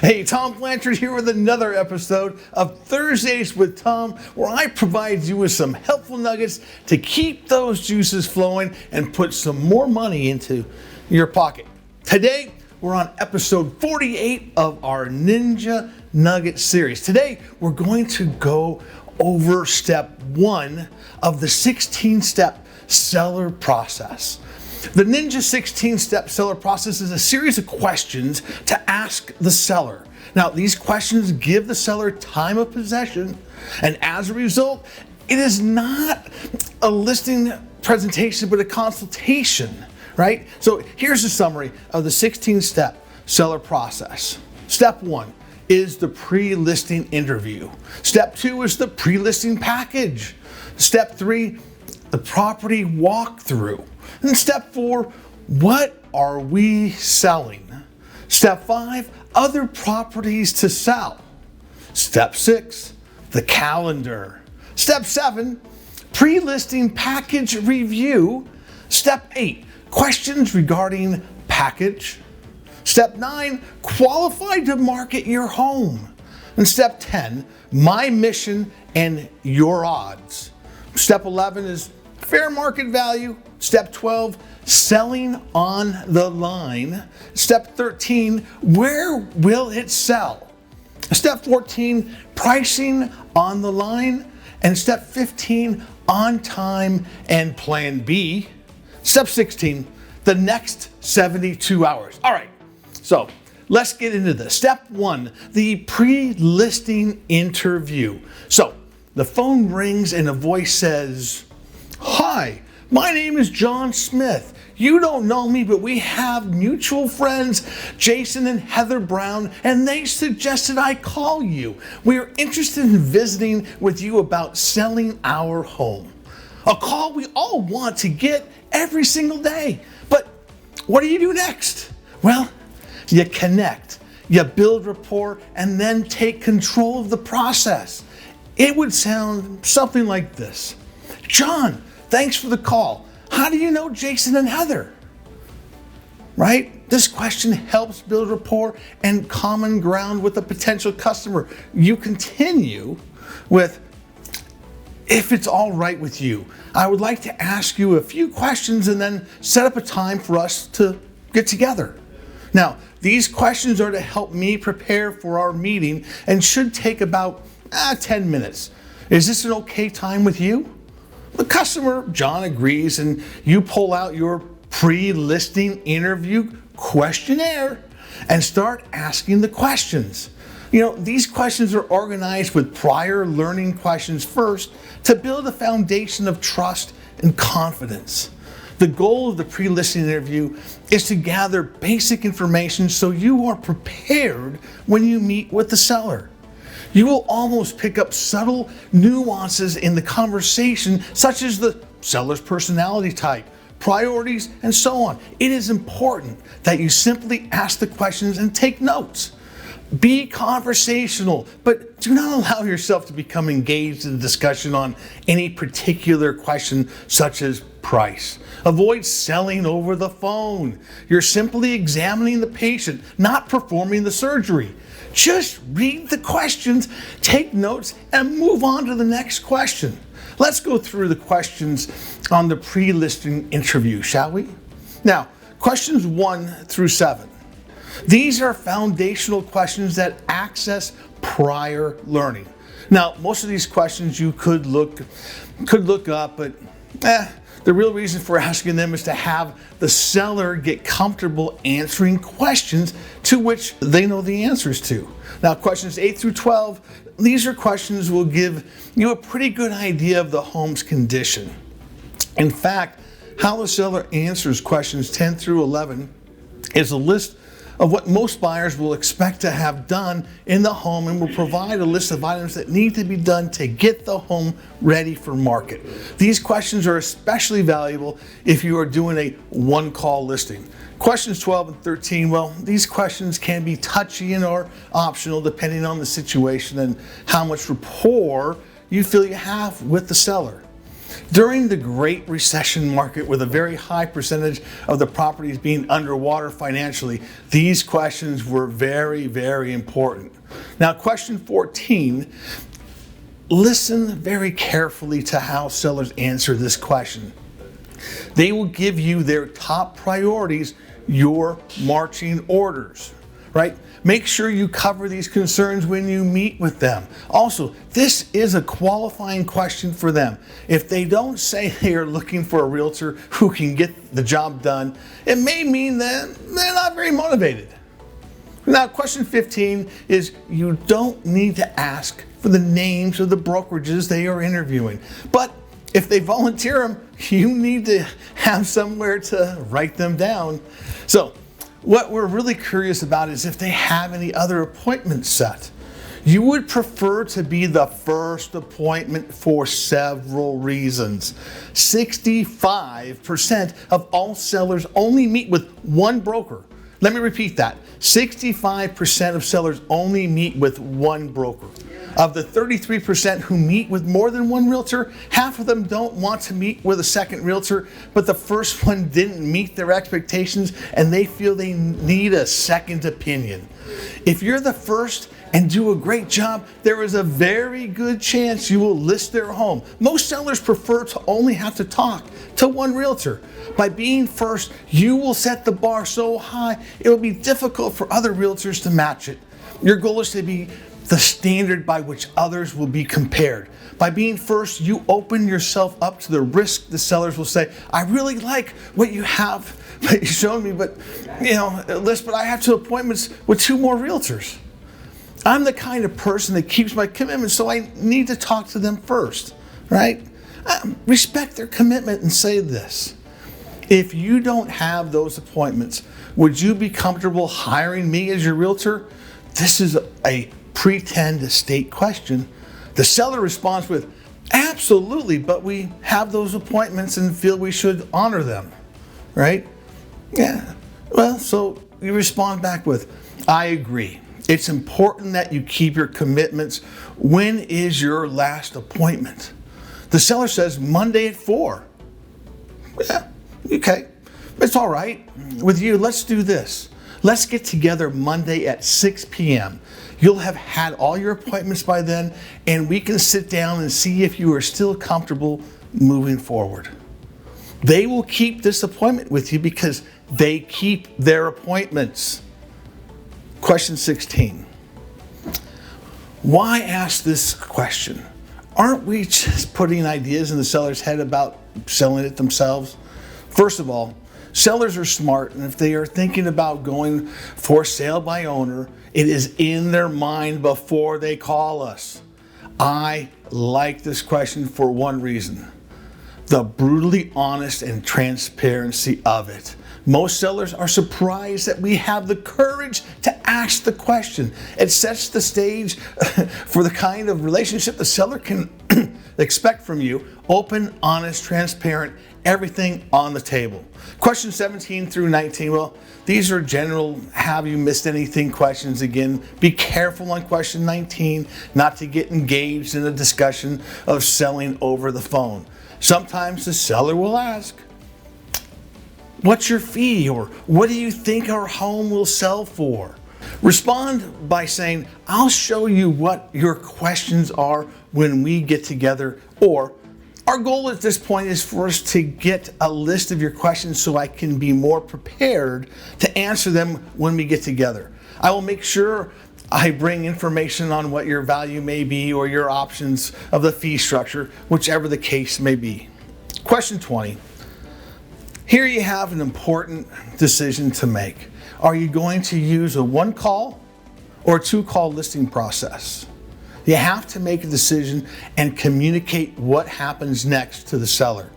Hey, Tom Blanchard here with another episode of Thursdays with Tom, where I provide you with some helpful nuggets to keep those juices flowing and put some more money into your pocket. Today, we're on episode 48 of our Ninja Nugget series. Today, we're going to go over step 1 of the 16-step seller process. The Ninja 16-step seller process is a series of questions to ask the seller. Now, these questions give the seller time of possession, and as a result, it is not a listing presentation, but a consultation, right? So here's a summary of the 16-step seller process. Step 1 is the pre-listing interview. Step 2 is the pre-listing package. Step 3, the property walkthrough. And step 4, what are we selling? Step 5, other properties to sell. Step 6, the calendar. Step 7, pre-listing package review. Step 8, questions regarding package. Step 9, qualify to market your home. And step 10, my mission and your odds. Step 11 is fair market value. Step 12, selling on the line. Step 13, where will it sell? Step 14, pricing on the line. And step 15, on time and plan B. Step 16, the next 72 hours. All right, so let's get into this. Step 1, the pre-listing interview. So the phone rings and a voice says, "Hi, my name is John Smith. You don't know me, but we have mutual friends, Jason and Heather Brown, and they suggested I call you. We are interested in visiting with you about selling our home. A call we all want to get every single day. But what do you do next?" Well, you connect, you build rapport, and then take control of the process. It would sound something like this. "John, thanks for the call. How do you know Jason and Heather?" Right? This question helps build rapport and common ground with a potential customer. You continue with, "If it's all right with you, I would like to ask you a few questions and then set up a time for us to get together." Now, these questions are to help me prepare for our meeting and should take about 10 minutes. "Is this an okay time with you?" The customer, John, agrees, and you pull out your pre-listing interview questionnaire and start asking the questions. These questions are organized with prior learning questions first to build a foundation of trust and confidence. The goal of the pre-listing interview is to gather basic information so you are prepared when you meet with the seller. You will almost pick up subtle nuances in the conversation, such as the seller's personality type, priorities, and so on. It is important that you simply ask the questions and take notes. Be conversational, but do not allow yourself to become engaged in discussion on any particular question, such as price. Avoid selling over the phone. You're simply examining the patient, not performing the surgery. Just read the questions, take notes, and move on to the next question. Let's go through the questions on the pre-listing interview, shall we? Now, questions 1 through 7. These are foundational questions that access prior learning. Now, most of these questions you could look up, but the real reason for asking them is to have the seller get comfortable answering questions to which they know the answers to. Now, questions 8 through 12, these are questions will give you a pretty good idea of the home's condition. In fact, how the seller answers questions 10 through 11 is a list of what most buyers will expect to have done in the home and will provide a list of items that need to be done to get the home ready for market. These questions are especially valuable if you are doing a one-call listing. Questions 12 and 13, well, these questions can be touchy and or optional depending on the situation and how much rapport you feel you have with the seller. During the Great Recession market, with a very high percentage of the properties being underwater financially, these questions were very, very important. Now, question 14, listen very carefully to how sellers answer this question. They will give you their top priorities, your marching orders, right? Make sure you cover these concerns when you meet with them. Also, this is a qualifying question for them. If they don't say they are looking for a realtor who can get the job done, it may mean that they're not very motivated. Now, question 15 is you don't need to ask for the names of the brokerages they are interviewing. But if they volunteer them, you need to have somewhere to write them down. So, what we're really curious about is if they have any other appointments set. You would prefer to be the first appointment for several reasons. 65% of all sellers only meet with one broker. Let me repeat that. 65% of sellers only meet with one broker. Of the 33% who meet with more than one realtor, half of them don't want to meet with a second realtor, but the first one didn't meet their expectations and they feel they need a second opinion. If you're the first and do a great job, there is a very good chance you will list their home. Most sellers prefer to only have to talk to one realtor. By being first, you will set the bar so high, it will be difficult for other realtors to match it. Your goal is to be the standard by which others will be compared. By being first, you open yourself up to the risk the sellers will say, I really like what you have shown me, but but I have 2 appointments with 2 more realtors. I'm the kind of person that keeps my commitment, so I need to talk to them first, right? Respect their commitment and say this. If you don't have those appointments, would you be comfortable hiring me as your realtor? This is a pretend to state question. The seller responds with, absolutely, but we have those appointments and feel we should honor them, right? Yeah, well, so you respond back with, I agree. It's important that you keep your commitments. When is your last appointment? The seller says Monday at 4. Yeah, okay, it's all right. With you, let's do this. Let's get together Monday at 6 p.m. You'll have had all your appointments by then, and we can sit down and see if you are still comfortable moving forward. They will keep this appointment with you because they keep their appointments. Question 16. Why ask this question? Aren't we just putting ideas in the seller's head about selling it themselves? First of all, sellers are smart, and if they are thinking about going for sale by owner, it is in their mind before they call us. I like this question for one reason: the brutally honest and transparency of it. Most sellers are surprised that we have the courage to ask the question. It sets the stage for the kind of relationship the seller can expect from you. Open, honest, transparent, everything on the table. Question 17 through 19, well, these are general have you missed anything questions again. Be careful on question 19 not to get engaged in a discussion of selling over the phone. Sometimes the seller will ask, what's your fee? Or what do you think our home will sell for? Respond by saying, I'll show you what your questions are when we get together. Or, our goal at this point is for us to get a list of your questions so I can be more prepared to answer them when we get together. I will make sure I bring information on what your value may be or your options of the fee structure, whichever the case may be. Question 20. Here you have an important decision to make. Are you going to use a 1-call or 2-call listing process? You have to make a decision and communicate what happens next to the seller.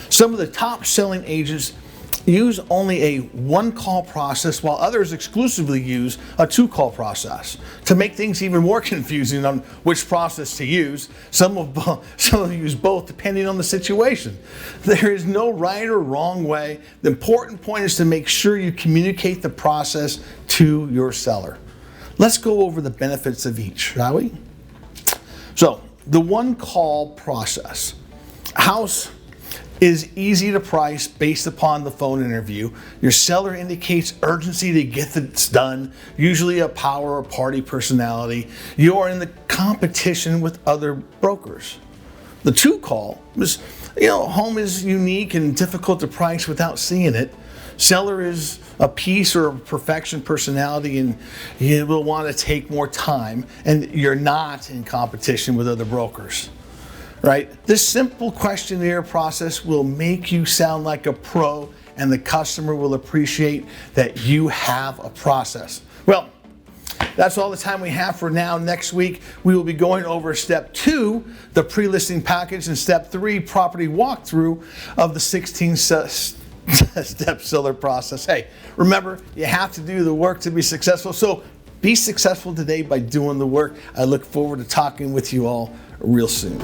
Some of the top selling agents use only a 1-call process, while others exclusively use a 2-call process. To make things even more confusing on which process to use, some will use both depending on the situation. There is no right or wrong way. The important point is to make sure you communicate the process to your seller. Let's go over the benefits of each, shall we? So, the 1-call process. House is easy to price based upon the phone interview. Your seller indicates urgency to get this done, usually a power or party personality. You are in the competition with other brokers. The to call is, home is unique and difficult to price without seeing it. Seller is a piece or a perfection personality, and you will want to take more time, and you're not in competition with other brokers. Right? This simple questionnaire process will make you sound like a pro, and the customer will appreciate that you have a process. Well, that's all the time we have for now. Next week, we will be going over step 2, the pre-listing package, and step 3, property walkthrough of the 16-step seller process. Hey, remember, you have to do the work to be successful. So be successful today by doing the work. I look forward to talking with you all real soon.